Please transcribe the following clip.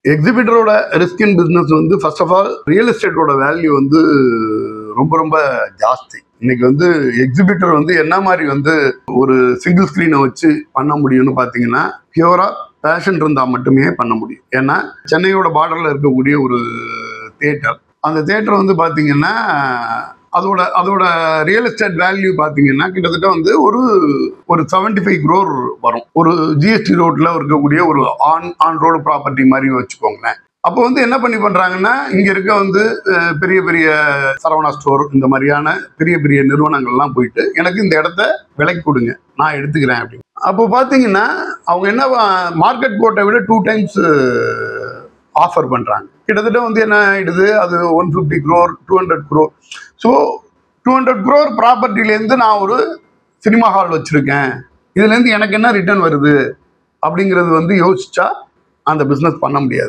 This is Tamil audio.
எக்ஸிபிட்டரோட ரிஸ்க் இன் பிஸ்னஸ் வந்து ஃபர்ஸ்ட் ஆஃப் ஆல் ரியல் எஸ்டேட்டோட வேல்யூ வந்து ரொம்ப ரொம்ப ஜாஸ்தி. இன்னைக்கு வந்து எக்ஸிபிட்டர் வந்து என்ன மாதிரி வந்து ஒரு சிங்கிள் ஸ்க்ரீனை வச்சு பண்ண முடியும்னு பார்த்தீங்கன்னா, பியூரா பேஷன் இருந்தால் மட்டுமே பண்ண முடியும். ஏன்னா சென்னையோட பார்டரில் இருக்கக்கூடிய ஒரு தியேட்டர், அந்த தியேட்டர் வந்து பார்த்தீங்கன்னா அதோட ரியல் எஸ்டேட் வேல்யூ பார்த்தீங்கன்னா கிட்டத்தட்ட வந்து ஒரு 75 crore வரும். ஒரு ஜிஎஸ்டி ரோட்ல இருக்கக்கூடிய ஒரு ஆன் ரோடு ப்ராப்பர்ட்டி மாதிரி வச்சுக்கோங்களேன். அப்போ வந்து என்ன பண்றாங்கன்னா, இங்க இருக்க வந்து பெரிய பெரிய சரவணா ஸ்டோர் இந்த மாதிரியான பெரிய பெரிய நிறுவனங்கள்லாம் போயிட்டு எனக்கு இந்த இடத்த விலைக்கு கொடுங்க, நான் எடுத்துக்கிறேன் அப்படின்னு. அப்போ பார்த்தீங்கன்னா அவங்க என்ன மார்க்கெட் கோட்டை விட 2 times ஆஃபர் பண்றாங்க. கிட்டத்தட்ட வந்து என்ன ஆயிடுது, அது 150 crore 200 crore. ஸோ 200 crore ப்ராப்பர்ட்டிலேருந்து நான் ஒரு சினிமா ஹால் வச்சிருக்கேன், இதுலேருந்து எனக்கு என்ன ரிட்டர்ன் வருது அப்படிங்கிறது வந்து யோசிச்சா அந்த பிஸ்னஸ் பண்ண முடியாது.